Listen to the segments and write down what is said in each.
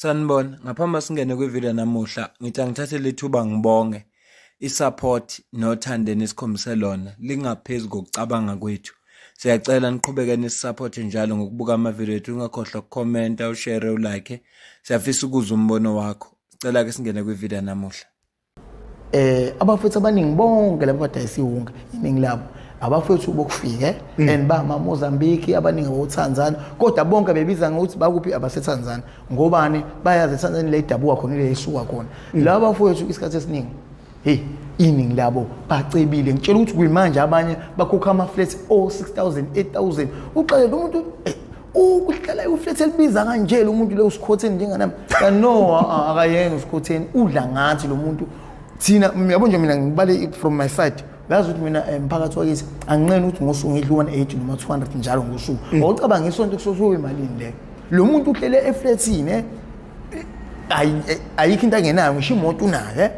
Sanibona, ngaphambi singene kwivideo namuhla, ngithi angithathe lethuba ngibonge i-support nothando nesikhombise lona lingaphezu kokucabanga kwethu. Siyacela niqhubeke nisupporte njalo ngokubuka amavideo ethu, ungakhohlwa ukukhomenta, ushare, ulike. Siyafisa ukuzwa umbono wakho. Sicela ke singene kwivideo namuhla. Abafethu abaningi bonke labo badayisa ihunga iningi labo abafethu bokufika and ba Mozambique abaningi boTanzania kodwa bonke bebiza ngokuthi bakuphi abaseTanzania ngobani bayazi eTanzania le idabuka khona ile isuka khona laba bafethu isikhathi esiningi iningi labo bacebile ngitshela ukuthi kuyimanje abanye bakhokha ama flats 6000 8000 uxelela umuntu ukuhlala uflat elibiza kanje lo muntu le usikhotheni njenganami no akayena usikhotheni udla ngathi lo muntu thina uyabona nje mina ngibale from my side ngazi ukuthi mina emphakathi wakithi anginqeni ukuthi ngosuku ngidla 180 noma 200 njalo ngosuku ngokucabanga isonto kusosuke imalini le lo muntu uhlele eflatini ayikho into angenayo ngisho imoto unayo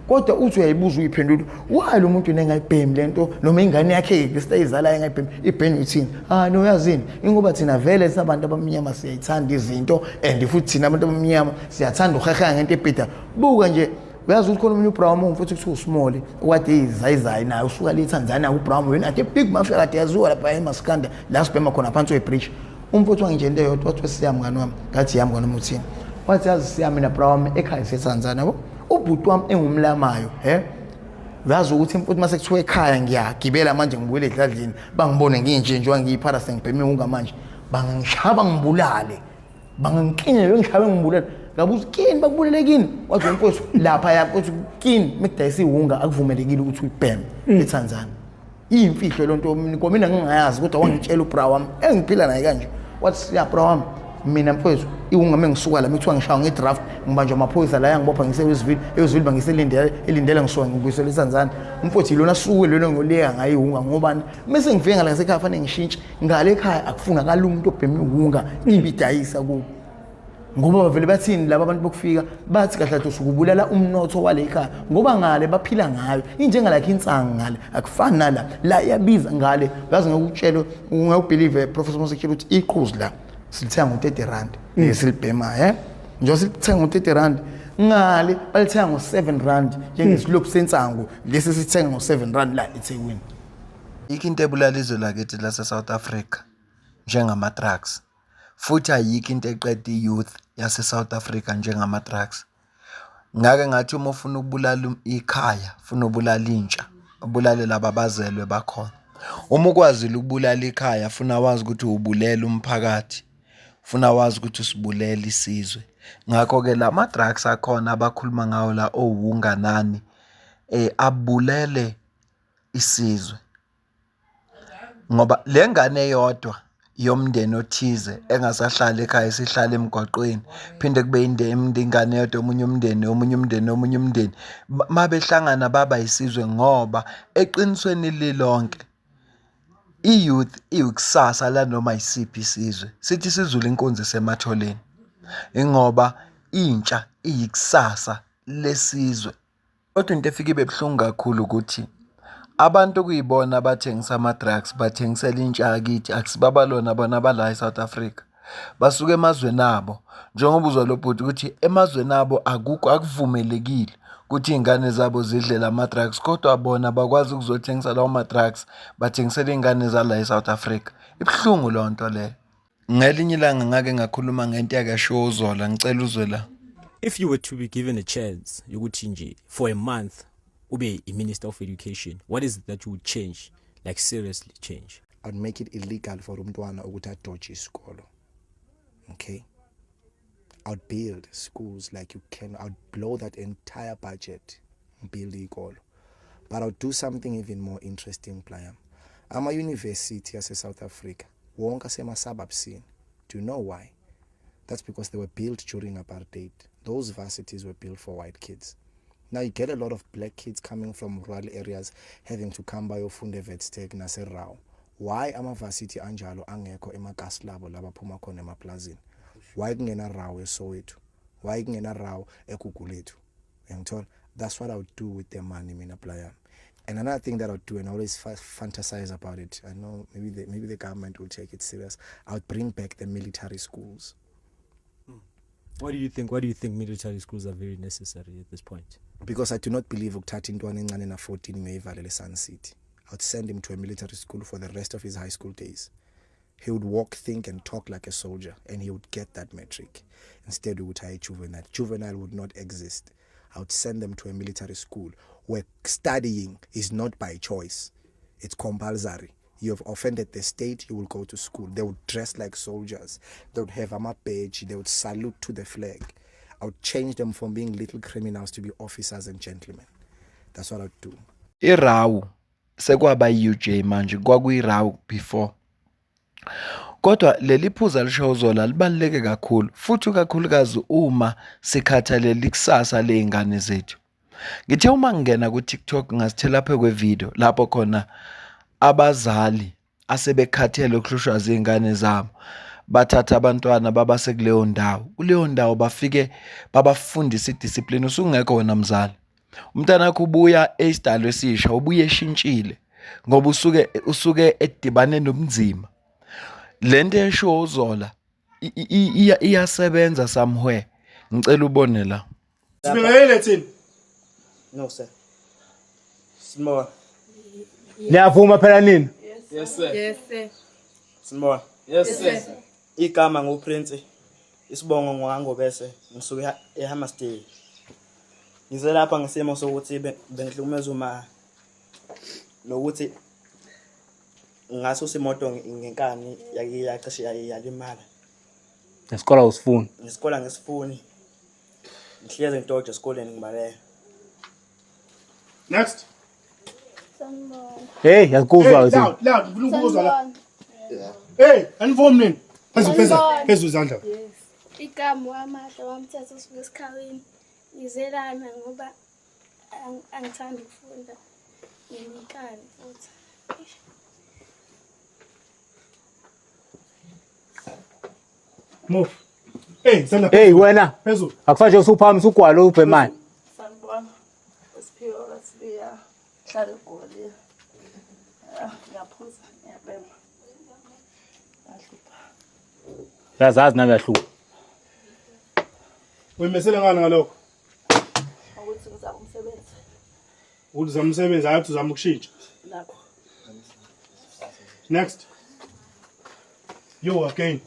kodwa uthi uyayibuza uyiphendula why lo muntu nengayibhemi lento noma ingane yakhe lesitayizalayo engayibhemi ibheni uthini no yazini ingoba thina vele sabantu abamnyama siyayithanda izinto and futhi thina abantu abamnyama siyathanda uheha ngento ebhida buka nje uyazi ukuthi khona umuntu uBrown umfuthu kuthiwa uSmall okade izayizayi naye usuka le Tanzania uBrown wena ade big mafia kade yaziwa lapha eMaskanda la sibhema khona phansi kwebridge umfuthu wanginje into eyodwa wathi siyami ngani wami ngathi yami ngona umuthini wathi yazi siyami na Brown ekhaya eTanzania yabo ubhuti wami engumlamayo uyazi ukuthi imfuthu mase kuthiwa ekhaya ngiyagibela manje ngibuyele edladlini bangibone nginjenjwa ngiyiphara sengibheme unga manje bangangishaba ngibulale bangangikinye bengishabe ngibulale ngabuza kini bakubulelekini wathi umfowethu lapha yapho uthi kini mekudayisa ihunga akuvumelekile ukuthi uyibheme eTanzania imfihlo lonto mina ngingayazi kodwa wangitshela uBra wami engiphila naye kanje wathi siya Bra wami mina mfowethu ihunga mengisuka la mithiwa ngishaya ngedraft ngibanjwa amaphoyisa la yangibopha ngisewizivile bangiselindela ngisuka ngibuyisela eTanzania umfowethu ilona suku lelo ngoleka ngayi ihunga ngobani bese ngifika ngala ngesekhaya fanele ngishintshe ngale ekhaya akufunakala umuntu obheme ihunga ibidayisa kubo ngoba vele bathini laba abantu bokufika bathi kahle kahle usukubulala umnotho wale ekhaya ngoba ngale baphila ngayo injengalakhe insanga ngale akufani la iyabiza ngale ngazi ngokutshela ungawubelieve Professor Mosekela ukuthi iqhuzu la silithenga ngo30 rand lesilibhema nje silithenga ngo30 rand ngale balithenga ngo7 rand njengesilophu sensango lesi sithenga ngo7 rand la eThekwini Ikho into ebulala izwe lakithi la South Africa njengama drugs futhi ayikho into eqeda iyouth yase South Africa njengama drugs. Ngake ngathi uma ufuna ukubulala ikhaya, ufuna ubulala intsha, ubulale laba bazelwe bakhona. Uma ukwazile ukubulala ikhaya, ufuna wazi ukuthi ubulela umphakathi, ufuna wazi ukuthi usibulela isizwe. Ngakho ke lama drugs akhona abakhuluma ngawo la owunganani abulele isizwe. Ngoba lengane eyodwa yomndeni othize engasahlala ekhaya sihlala emgwaqweni phinde kube ingane yodwa omunye umndeni mabehlangana baba isizwe ngoba eqinisweni lilonke iyouth iyikusasa la noma isiphi isizwe sithi sizula inkonzo sematholeni ingoba intsha iyikusasa lesizwe kodwa into efika ibebuhlungu kakhulu ukuthi abantu kuyibona abathengisa ama drugs bathengisela intsha yakithi akusibabalona bona bala eSouth Africa basuka emazweni abo njengoba uzwa lo bhuti ukuthi emazweni abo akuvumelekile ukuthi ingane zabo zidle lama drugs kodwa bona bakwazi ukuzothengisa lawo ma drugs bathengisela ingane zala eSouth Africa ibhlungu lonto le ngelinye ilanga ngake ngakhuluma ngento yakasho uZola ngicela uzwe la If you were to be given a chance ukuthi nje for a month ube i-Minister of Education, what is it that you would change, like seriously change? I'd make it illegal for umntwana ukuthi adoje isikolo. Okay? I'd build schools like you can. I'd blow that entire budget and build ikolo. But I'll do something even more interesting, Playam. I'm a university as a South Africa. Wonka sema suburbsini. Do you know why? That's because they were built during apartheid. Those varsities were built for white kids. Now you get a lot of black kids coming from rural areas having to come by Funde Wetstek naserao. Why amavasithi anjalo angekho emakasi labo labaphuma khona emaplazini? Why kungena rawo eSoweto? Why kungena rawo eGugulethu? Ngithola that's what I would do with the money mina Playam. And another thing that I would do, and I always fantasize about it, I know maybe the government will take it serious, I would bring back the military schools. Why do you think military schools are very necessary at this point? Because I do not believe ukuthatha intwana encane na 14 ngeyivalele Sun City. I would send him to a military school for the rest of his high school days. He would walk, think and talk like a soldier and he would get that metric. Instead we would hire juvenile. Juvenile would not exist. I would send them to a military school where studying is not by choice. It's compulsory. You have offended the state, you will go to school. They would dress like soldiers. They would have a badge. They would salute to the flag. I would change them from being little criminals to be officers and gentlemen. That's what I would do. iRawu sekwaba UJ manje kwakuyiRawu before. Kodwa leli phuza lisho uZola libaluleke kakhulu futhi kakhulukazi uma sikhathalela ikusasa leingane zethu. Ngithe uma ngena ku TikTok ngasithela lapha kwevideo lapho khona abazali asebekhathele ukuhlushwa izingane zabo bathatha abantwana babase kuleyo ndawo. Kuleyo ndawo bafike babafundisa idiscipline usungekho wena mzali. Umntana wakho ubuya esidalo esisha ubuye eshintshile ngoba usuke edibane nobunzima. Lento esho uZola iyasebenza somewhere. Ngicela ubone la. Sibingelele thina. No sir. Simona. Niyavuma phela nini? Yes sir. Yes sir. Simona. Yes sir. Igama nguPrince. Isibongo ngangobese ngisuka eHammerstay. Ngize lapha ngisimo sokuthi bengihlukumeza uma nokuthi ngaso simoto ngenkani yacishe yalimala. Nesikole usifuni. Ngisikole ngesifuni. Ngihleze intoje esikoleni ngibaleya. Next. Sanibona. Hey, yakuzwa Hey, uthi. loud, kulunguzwa la. Sanibona. Hey, anivumi nini? Phezulu Sanibona. izandla. Yes. Igama wamahla wamthatha usuka esikhaweni. Ngizelana ngoba angithandi ukufunda. Nginikani futhi. Move. Hey, izandla Hey wena, phezulu. akufanje usuphama usugwala ubhemani. Sanibona. Siphiwe lasiya hlala egoli. Ngiyaphuza, ngiyabhema. Ngahlupha. Yazazi nami yahluka. Uyimesele ngani ngalokho? Ukuthi ngizama umsebenzi Uzama umsebenzi hayi uzama ukushintsha. nakho. Next. You again.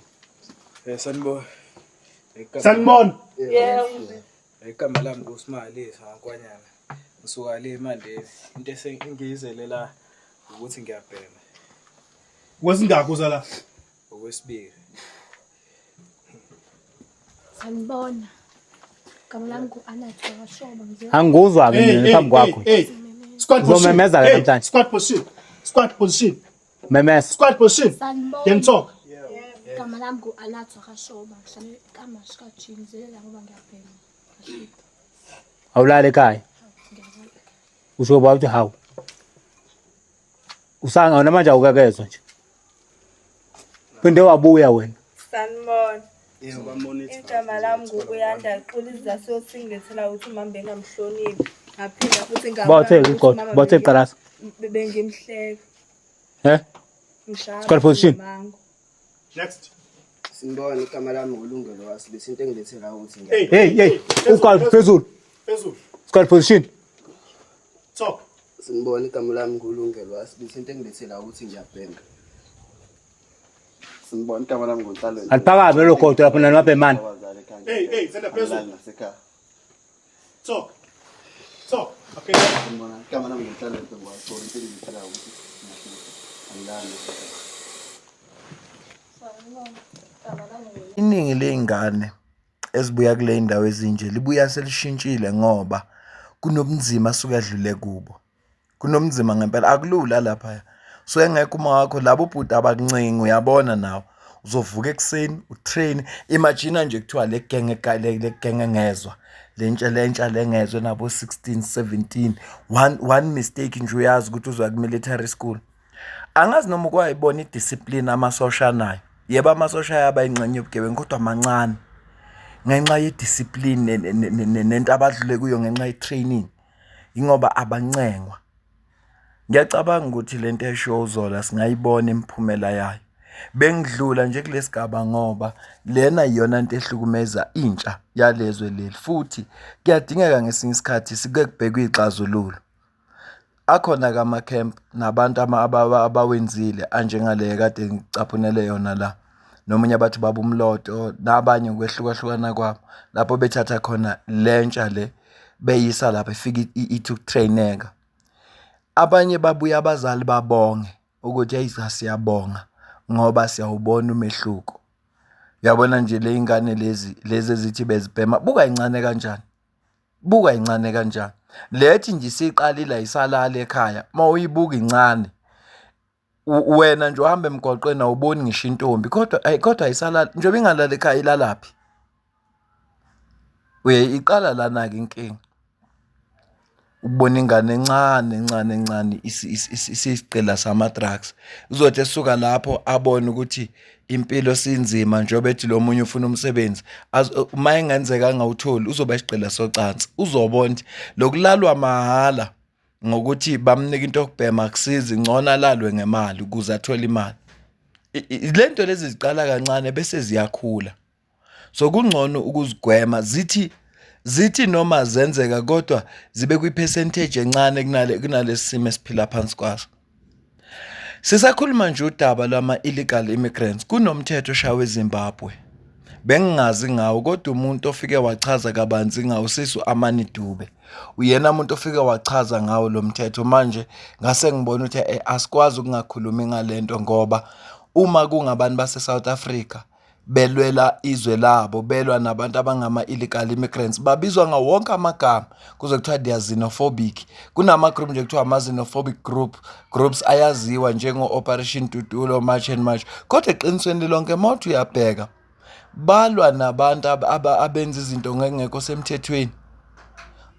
Sanibona. Sanibona. Yebo. Igama lami nguSmali Sankwanyana. Ngisuka le eMandeni. Into esengiyizele la ukuthi ngiyabhema Wezingakho uzala. okwesibili. Sanibona. Igama lami ngu-Anathi Washoba. Angikuzwa ke mina phambi kwakho. Hey. Squad Uzomemeza ke namhlanje. Squad position. Squad position. Memesa. Squad position. Sanibona. Then talk. Igama lami ngu-Anathi Washoba. Ngihlala eKamashi kaJinzela ngoba ngiyabhema. Awulala ekhaya. Usho bathi hawu. Usanga namanje awukakezwa nje. Phinde wabuya wena. Sanibona. Yebo bamonitor. Igama lami ngukuyanda Xolisa siyosingethela ukuthi mama bengamhloniphi. Ngaphinda futhi Bawuthe iqodo, bawuthe iqarasa. Bengimhleka. Eh? Squad position. Next. Simbona igama lami ngolungelo wasi lesinto engilethela ukuthi Hey, uqala phezulu. Phezulu. Squad position. Talk. Simbona igama lami ngolungelo wasi lesinto engilethela ukuthi ngiyabhema. Simbona igama lami ngoNhlalo. Aliphakame lo godo lapha nabemani. Hey, izandla phezulu. Talk. Talk. Okay. Simbona igama lami ngoNhlalo ngiyabhema into engilethela ukuthi ngiyabhema. Iningi leingane ezibuya kule indawo ezinje libuya selishintshile ngoba kunobunzima suke adlule kubo. Kunomzima ngempela akulula lapha. So engekho uma wakho labo bhuti abakuncenga uyabona nawo. Uzovuka ekseni utrain imagine nje kuthiwa le genge ngezwe. Lentsha lengezwe nabo 16 17 one mistake nje uyazi ukuthi uzwa ku military school. Angazi noma kwayibona idiscipline amasosha nayo. Yeba amasosha yaba ingxenye yobugebengu kodwa mancane. Ngenxa yediscipline nento abadlule kuyo ngenxa yetraining. Ingoba abancengwa. Ngiyacabanga ukuthi lento esho uZola singayibona imphumela yayo. bengidlula nje kulesigaba ngoba lena iyona into ehlukumeza intsha yalezwe leli futhi kuyadingeka ngesinye isikhathi sike kubhekwe izixazululo. Akhona-ke ama-camp nabantu abawenzile anjengale kade ngicaphunele yona la. Nomunye abathi baba umloto nabanye ukwehlukahlukana kwabo lapho bethatha khona lentsha le beyisa lapha ifika ithi ukutraineka. Abanye babuya abazali babonge ukuthi hey siyabonga ngoba siyawubona umehluko. Uyabona nje le ingane lezi ezithi bezibhema buka incane kanjani. Buka incane kanjani. Lethi nje siqalile isalala ekhaya mawuyibuka incane. Wena nje uhamba emgwaqweni awuboni ngisho intombi kodwa ayisalala njengoba ingalala ekhaya ilalaphi. Iqala lana ke inkinga. Ukubona ingane encane isicela sama drugs. Uzothi esuka lapho abone ukuthi impilo sinzima njengoba ethi lo munye ufuna umsebenzi. Uma engenzeka angawutholi uzoba isicela socansi. Uzobona ukuthi lokulalwa mahala ngokuthi bamnika into yokubhema akusizi ngcono alalwe ngemali ukuze athole imali. Lento lezi ziqala kancane bese ziyakhula. So kungcono ukuzigwema zithi noma zenzeka kodwa zibe kwi-percentage encane kunalesimo esiphila phansi kwaso. Sisakhuluma nje udaba lwama-illegal immigrants kunomthetho oshawe eZimbabwe. Bengingazi ngawo kodwa umuntu ofike wachaza kabanzi ngawo Sisu Amani Dube. Uyena umuntu ofike wachaza ngawo lo mthetho manje ngase ngibona ukuthi asikwazi ukungakhulumi ngalento ngoba uma kungabantu base South Africa belwela izwe labo belwa nabantu abangama-illegal immigrants babizwa ngawo wonke amagama kuze kuthiwa they are xenophobic. Kunama group nje kuthiwa ama-xenophobic groups ayaziwa njengo-Operation Tutulo, March and March. Kodwa eqinisweni lonke mawuthi uyabheka balwa nabantu abenza izinto ngekho semthethweni.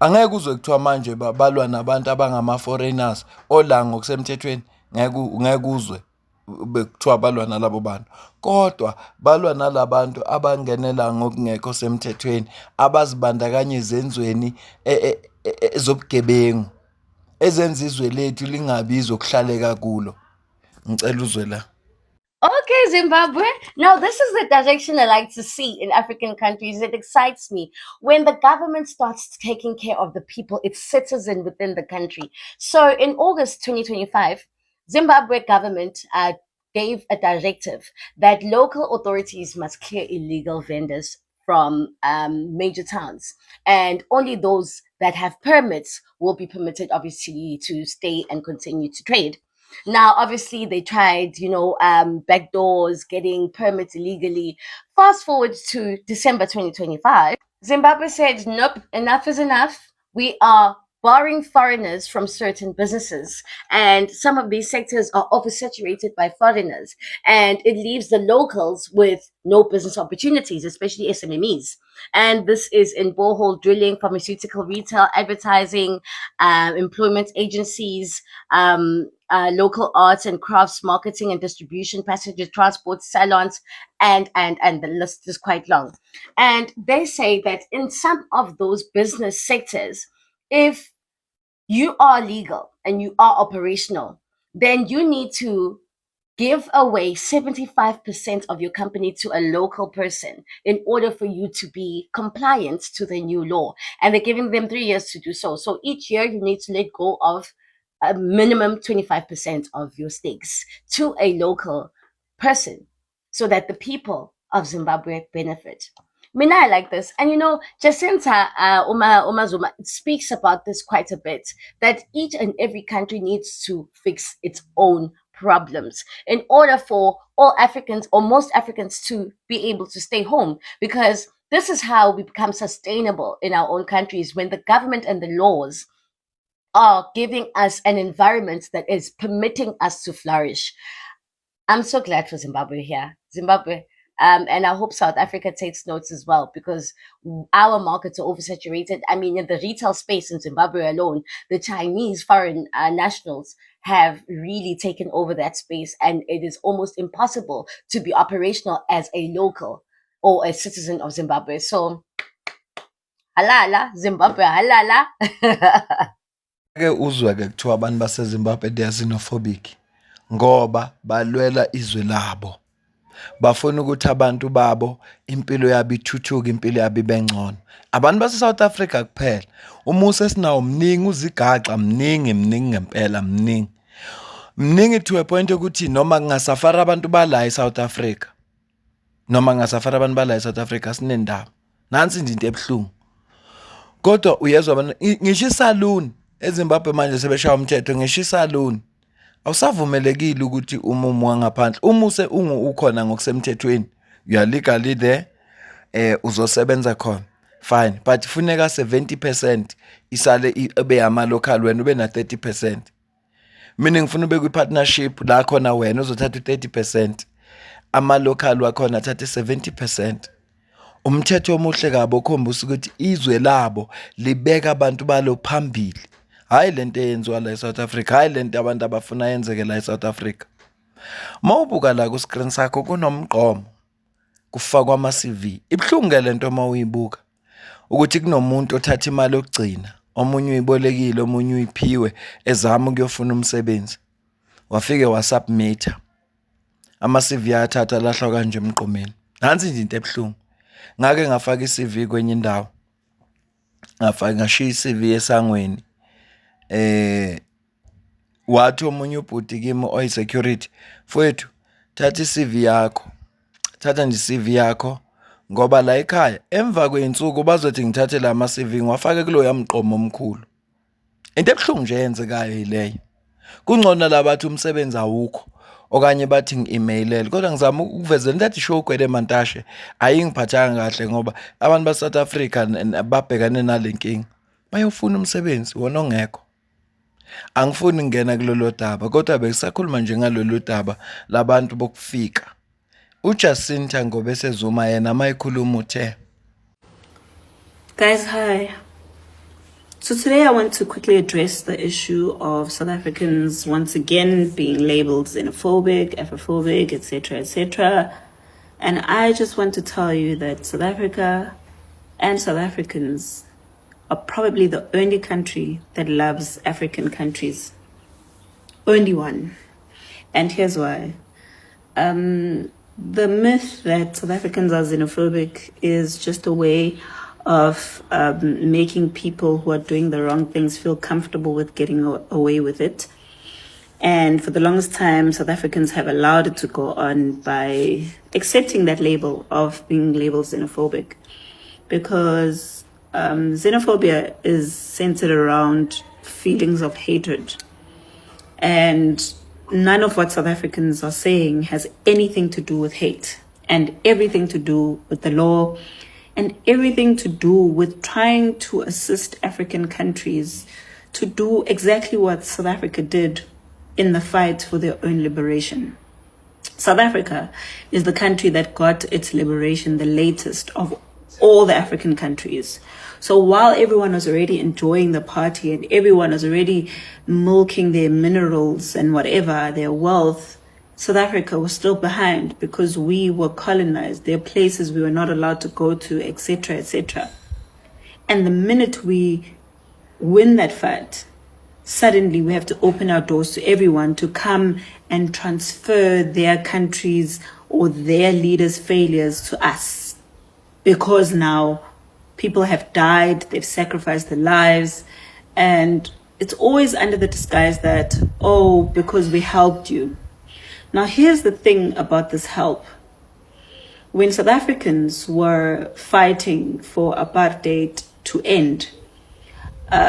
Angeke uzwe kuthiwa manje balwa nabantu abangama-foreigners ola ngokusemthethweni ngeke uzwe bekuthiwa balwa nalabo bantu. Kodwa balwa nalabantu abangenela ngokungekho semthethweni abazibandakanya ezenzweni ezobugebengu ezenza izwe lethu lingabizo kuhlaleka kulo. Ngicela uzwe la. Okay, Zimbabwe. Now, this is the direction I like to see in African countries. It excites me when the government starts taking care of the people, its citizen within the country. So, in August 2025, Zimbabwe government gave a directive that local authorities must clear illegal vendors from major towns, and only those that have permits will be permitted, obviously, to stay and continue to trade. Now, obviously, they tried, back doors, getting permits illegally. Fast forward to December 2025, Zimbabwe said, nope, enough is enough. We are barring foreigners from certain businesses, and some of these sectors are oversaturated by foreigners, and it leaves the locals with no business opportunities, especially SMMEs. And this is in borehole drilling, pharmaceutical retail, advertising, employment agencies, local arts and crafts, marketing and distribution, passenger transport, salons, and the list is quite long. And they say that in some of those business sectors, if you are legal and you are operational, then you need to give away 75% of your company to a local person in order for you to be compliant to the new law. And they're giving them 3 years to do so. So each year you need to let go of a minimum 25% of your stakes to a local person so that the people of Zimbabwe benefit. Mina, I like this. And Jacinta Uma Zuma speaks about this quite a bit, that each and every country needs to fix its own problems in order for all Africans or most Africans to be able to stay home, because this is how we become sustainable in our own countries, when the government and the laws are giving us an environment that is permitting us to flourish. I'm so glad for Zimbabwe here. Zimbabwe. And I hope South Africa takes notes as well, because our markets are oversaturated. I mean, in the retail space in Zimbabwe alone, the Chinese foreign nationals have really taken over that space, and it is almost impossible to be operational as a local or a citizen of Zimbabwe. So, halala, Zimbabwe, halala. Ke uzwe-ke kuthiwa abantu baseZimbabwe they are xenophobic ngoba balwela izwe labo. bafuna ukuthi abantu babo impilo yabo ithuthuke, impilo yabo ibe ngcono. Abantu base-South Africa kuphela, umusa esinawo mningi, uzigaxa mningi ngempela, mningi to a point ukuthi noma kungasafara abantu bala e-South Africa, sinendaba. Nansi nje into ebuhlungu. Kodwa uyezwa abantu ngisho isaloon eZimbabwe manje sebeshaya umthetho, ngisho isaloon awusavumelekile ukuthi umumu wangaphandle umuse ukhona ngokusemthethweni, you are legally there, uzosebenza khona fine, but funeka 70% isale ibe ama local, wena ube na 30%. Mina ngifuna ube kwi-partnership la khona wena uzothatha u-30%, ama local wakhona athathe 70%. Umthetho omuhle kabi okhombisa ukuthi izwe labo libeka abantu balo phambili, hayi lento eyenziwa la eSouth Africa, hayi lento abantu abafuna yenzeke la eSouth Africa. Mawubuka la ku screen sakho kunomgqomo kufakwa ama CV. Ibhlungu lento mawuyibuka ukuthi kunomuntu othatha imali yokugcina, omunye uyibolekile, omunye uyiphiwe, ezama ukuyofuna umsebenzi, wafike wasubmit ama CV athatha lahlwa kanje emgqomeni. Nansi nje into ebhlungu. Ngake ngafaka i-CV kwenye indawo, ngashiya i-CV esangweni, wathi omunye ubhuti kimi oyi-security, mfowethu thatha i-CV yakho, thatha nje i-CV yakho, ngoba la ekhaya emva kwey'nsuku bazothi ngithathe la ma-CV ngiwafake kulo yamgqomo omkhulu. Into ebuhlungu nje eyenzekayo yileyo. Kungcono la bathi umsebenzi awukho, okanye bathi ngi-emailele, kodwa ngizama ukuvezela ndathi show kwele Mantashe ayingiphathanga kahle, ngoba abantu ba-South Africa babhekane nale nkinga, bayofuna umsebenzi wona ongekho. Angifuni ngena kulolo daba, kodwa bekusakhuluma nje ngalolu daba labantu bokufika. uJacinta ngobe sezuma yena mayikhuluma uthe, Guys, hi. So today I want to quickly address the issue of South Africans once again being labeled xenophobic, Afrophobic, etc., etc. And I just want to tell you that South Africa and South Africans are probably the only country that loves African countries. Only one. And here's why. The myth that South Africans are xenophobic is just a way of making people who are doing the wrong things feel comfortable with getting away with it. And for the longest time, South Africans have allowed it to go on by accepting that label of being labeled xenophobic, because xenophobia is centered around feelings of hatred. And none of what South Africans are saying has anything to do with hate, and everything to do with the law, and everything to do with trying to assist African countries to do exactly what South Africa did in the fight for their own liberation. South Africa is the country that got its liberation the latest of all the African countries. So while everyone was already enjoying the party and everyone was already milking their minerals and whatever, their wealth, South Africa was still behind because we were colonized. There are places we were not allowed to go to, etc., etc. And the minute we win that fight, suddenly we have to open our doors to everyone to come and transfer their countries or their leaders' failures to us. Because now people have died, they've sacrificed their lives, and it's always under the disguise that, oh, because we helped you. Now, here's the thing about this help. When South Africans were fighting for apartheid to end,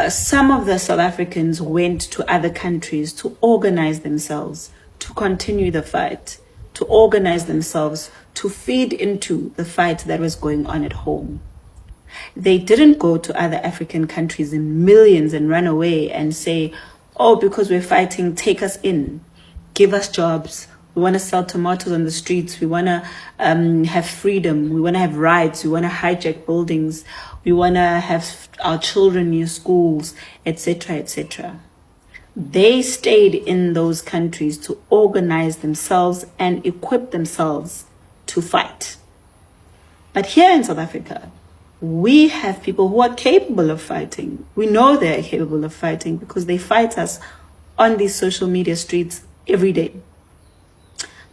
some of the South Africans went to other countries to organize themselves, to continue the fight, to organize themselves, to feed into the fight that was going on at home. They didn't go to other African countries in millions and run away and say, oh, because we're fighting, take us in, give us jobs. We want to sell tomatoes on the streets. We want to have freedom. We want to have rights. We want to hijack buildings. We want to have our children near schools, etc., etc. They stayed in those countries to organize themselves and equip themselves to fight. But here in South Africa, we have people who are capable of fighting. We know they are capable of fighting because they fight us on these social media streets every day.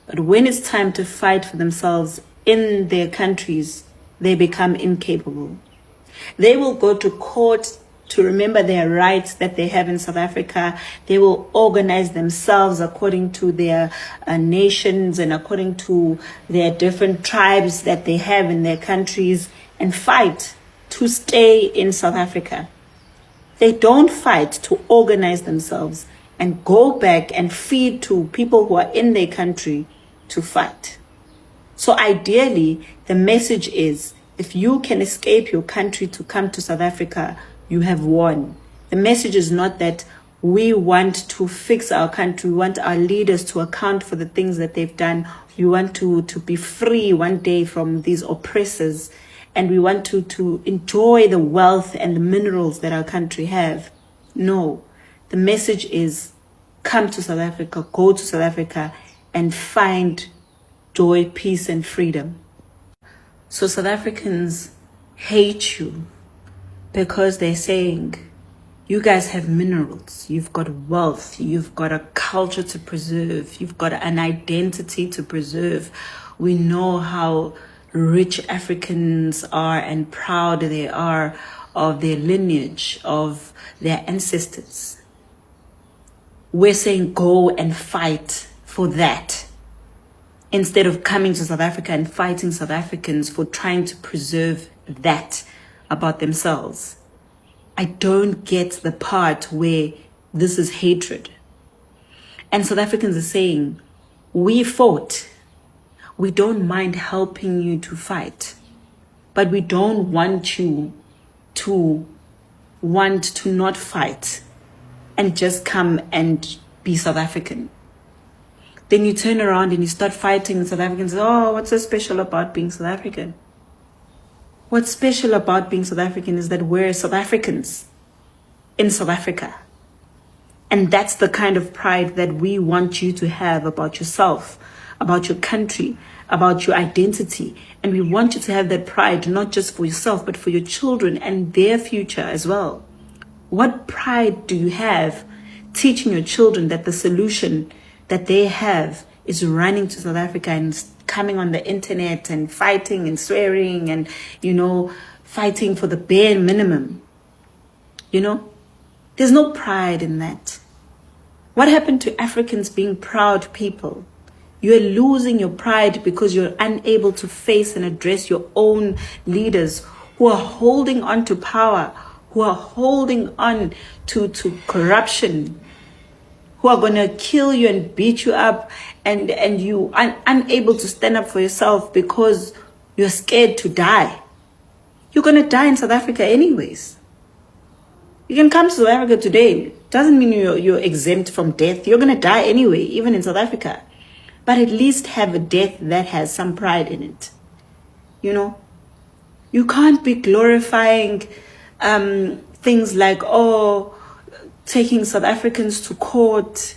But when it's time to fight for themselves in their countries, they become incapable. They will go to court to remember their rights that they have in South Africa. They will organize themselves according to their nations and according to their different tribes that they have in their countries and fight to stay in South Africa. They don't fight to organize themselves and go back and feed to people who are in their country to fight. So ideally, the message is, if you can escape your country to come to South Africa, you have won. The message is not that we want to fix our country. We want our leaders to account for the things that they've done. We want to be free one day from these oppressors. And we want to enjoy the wealth and the minerals that our country have. No, the message is, come to South Africa, go to South Africa and find joy, peace and freedom. So South Africans hate you because they're saying, you guys have minerals, you've got wealth, you've got a culture to preserve, you've got an identity to preserve. We know how rich Africans are and proud they are of their lineage, of their ancestors. We're saying go and fight for that, instead of coming to South Africa and fighting South Africans for trying to preserve that about themselves. I don't get the part where this is hatred. And South Africans are saying, we fought. We don't mind helping you to fight, but we don't want you to want to not fight and just come and be South African. Then you turn around and you start fighting South Africans. Oh, what's so special about being South African? What's special about being South African is that we're South Africans in South Africa. And that's the kind of pride that we want you to have about yourself, about your country, about your identity. And we want you to have that pride, not just for yourself, but for your children and their future as well. What pride do you have teaching your children that the solution that they have is running to South Africa and coming on the internet and fighting and swearing and, fighting for the bare minimum? There's no pride in that. What happened to Africans being proud people? You're losing your pride because you're unable to face and address your own leaders who are holding on to power, who are holding on to corruption, who are going to kill you and beat you up, and you are unable to stand up for yourself because you're scared to die. You're going to die in South Africa anyways. You can come to South Africa today. Doesn't mean you're exempt from death. You're going to die anyway, even in South Africa. But at least have a death that has some pride in it. You can't be glorifying things like, taking South Africans to court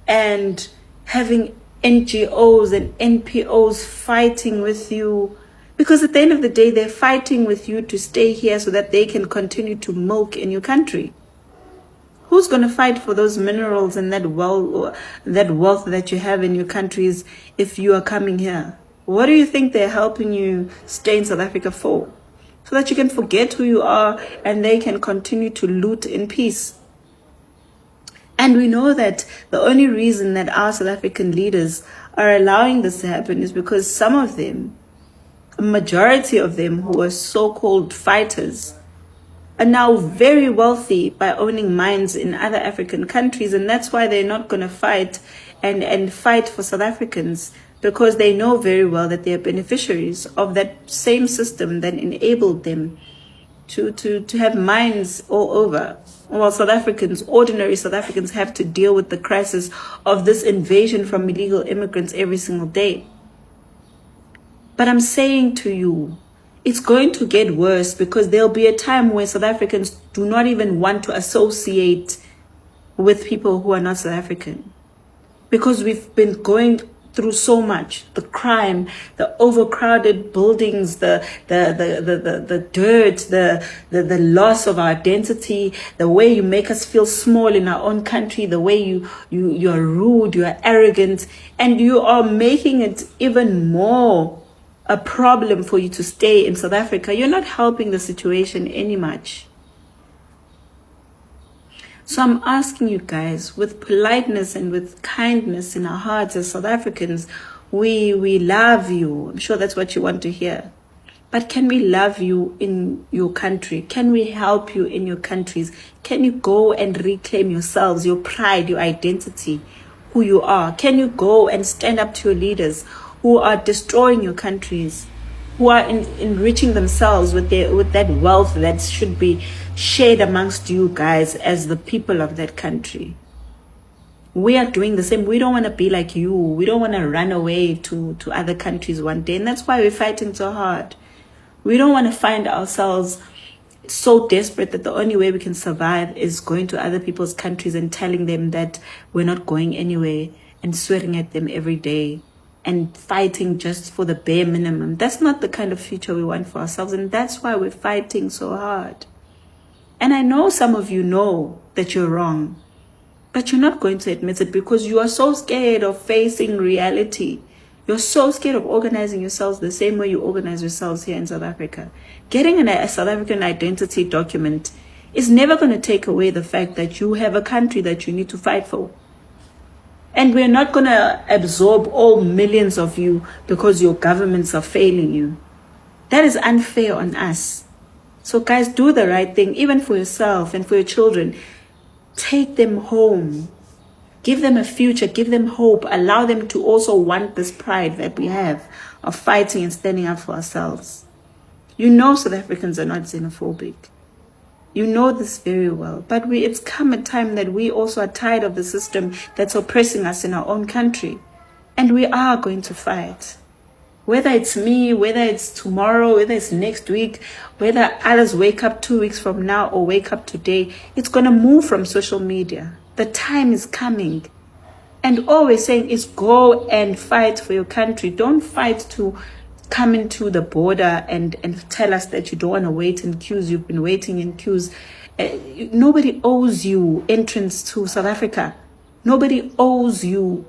and having NGOs and NPOs fighting with you. Because at the end of the day, they're fighting with you to stay here so that they can continue to milk in your country. Who's going to fight for those minerals and that wealth that you have in your countries if you are coming here? What do you think they're helping you stay in South Africa for? So that you can forget who you are and they can continue to loot in peace. And we know that the only reason that our South African leaders are allowing this to happen is because some of them, a majority of them who are so-called fighters, are now very wealthy by owning mines in other African countries. And that's why they're not going to fight and fight for South Africans, because they know very well that they are beneficiaries of that same system that enabled them to have mines all over. While South Africans, ordinary South Africans, have to deal with the crisis of this invasion from illegal immigrants every single day. But I'm saying to you, it's going to get worse, because there'll be a time where South Africans do not even want to associate with people who are not South African. Because we've been going through so much: the crime, the overcrowded buildings, the dirt, the loss of our identity, the way you make us feel small in our own country, the way you are rude, you are arrogant, and you are making it even more a problem for you to stay in South Africa. You're not helping the situation any much. So I'm asking you guys, with politeness and with kindness in our hearts as South Africans, we love you. I'm sure that's what you want to hear. But can we love you in your country? Can we help you in your countries? Can you go and reclaim yourselves, your pride, your identity, who you are? Can you go and stand up to your leaders who are destroying your countries, who are enriching themselves with that wealth that should be shared amongst you guys as the people of that country? We are doing the same. We don't want to be like you. We don't want to run away to other countries one day. And that's why we're fighting so hard. We don't want to find ourselves so desperate that the only way we can survive is going to other people's countries and telling them that we're not going anywhere and swearing at them every day and fighting just for the bare minimum. That's not the kind of future we want for ourselves, and that's why we're fighting so hard. And I know some of you know that you're wrong, but you're not going to admit it because you are so scared of facing reality. You're so scared of organizing yourselves the same way you organize yourselves here in South Africa. Getting a South African identity document is never going to take away the fact that you have a country that you need to fight for. And we're not going to absorb all millions of you because your governments are failing you. That is unfair on us. So guys, do the right thing, even for yourself and for your children. Take them home. Give them a future. Give them hope. Allow them to also want this pride that we have of fighting and standing up for ourselves. You know South Africans are not xenophobic. You know this very well. But it's come a time that we also are tired of the system that's oppressing us in our own country. And we are going to fight. Whether it's me, whether it's tomorrow, whether it's next week, whether others wake up 2 weeks from now or wake up today, it's going to move from social media. The time is coming. And all we're saying is go and fight for your country. Don't fight to come into the border and tell us that you don't want to wait in queues. You've been waiting in queues. Nobody owes you entrance to South Africa. Nobody owes you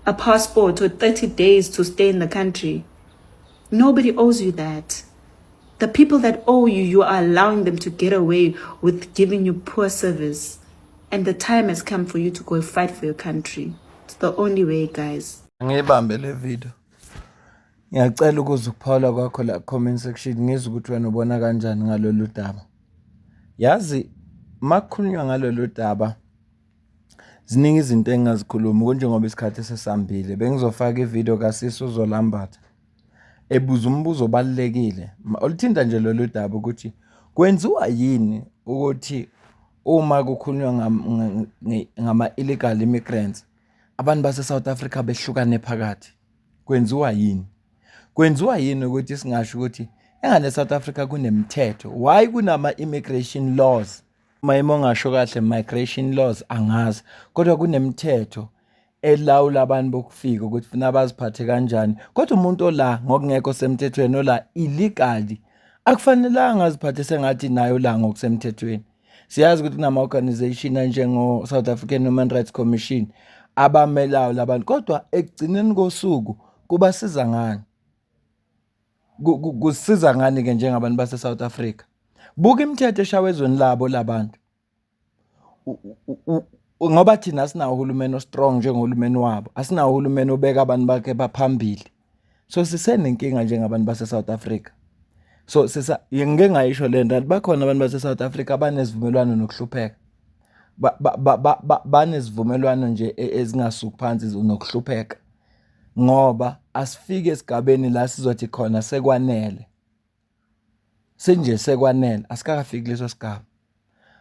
a passport or 30 days to stay in the country. Nobody owes you that. The people that owe you, you are allowing them to get away with giving you poor service. And the time has come for you to go fight for your country. It's the only way, guys. Ngibambe le video. Ngiyacela ukuze ukuphawula kwakho la comment section ngizwe ukuthi wena ubona kanjani ngalolu daba. Yazi makukhulunywa ngalolu daba ziningi izinto engazikhuluma kunjengoba isikhathi sesambile. Bengizofaka ivideo kaSisi uZolambatha ebuza umbuzo obalekile. Olithinta nje lolu daba ukuthi kwenziwa yini ukuthi uma kukhulunywa ngama illegal immigrants abantu base South Africa behlukane phakathi. Kwenziwa yini? Kwenziwa yini ukuthi singasho ukuthi engane South Africa kunemithetho? Why kunama immigration laws? Mayimo ngasho kahle migration laws angazi, kodwa kunemithetho elawula abantu bokufika ukuthi funa baziphathe kanjani. Kodwa umuntu ola ngokungekho semthethweni ola illegally akufanelanga aziphathe sengathi nayo la ngokusemthethweni. Siyazi ukuthi kunama organization njengo South African Human Rights Commission abamelayo labantu, kodwa ekugcineni kosuku kubasiza ngani? Kusiza ngani ke njengabantu base South Africa? Buka imithetho eshawezweni labo labantu. Ngoba thina asinawo uhulumeni ostrong njengohulumeni wabo. Asinawo uhulumeni obeka abantu bakhe baphambili. So sisenenkinga njengabantu base South Africa. So ngeke ngayisho le nto bakhona abantu base South Africa abanesivumelwano nokuhlupheka. Banesivumelwano nje ezingasuki phansi nokuhlupheka. Ngoba asifike esigabeni la sizothi khona sekwanele. Senje sekwanele, asikafiki leso sigaba.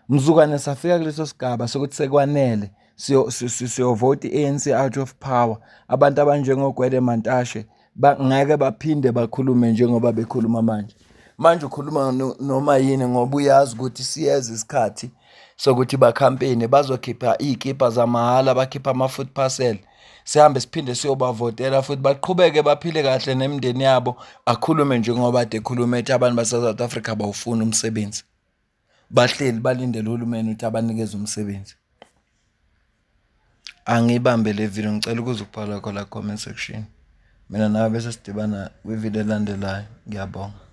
Mzukwane safika kuleso sigaba sokuthi sekwanele siyovote iANC out of power. Abantu abanjengogwede Mantashe ngeke baphinde bakhulume njengoba bekhuluma manje. manje ukhuluma noma yini ngoba uyazi ukuthi siyeza isikhathi sokuthi bakhampeni bazokhipha iy'kipa zamahhala bakhipha ama-food parcel sihambe siphinde siyobavotela futhi baqhubeke baphile kahle nemindeni yabo akhulume njengoba ade ekhulume ethi abantu base-South Africa bawufuna umsebenzi bahleli balindele uhulumeni ukuthi abanikeze umsebenzi. Angibambe le video ngicela ukuze ukubhala la comment section mina nawe bese sidibana kwivideo elandelayo ngiyabonga.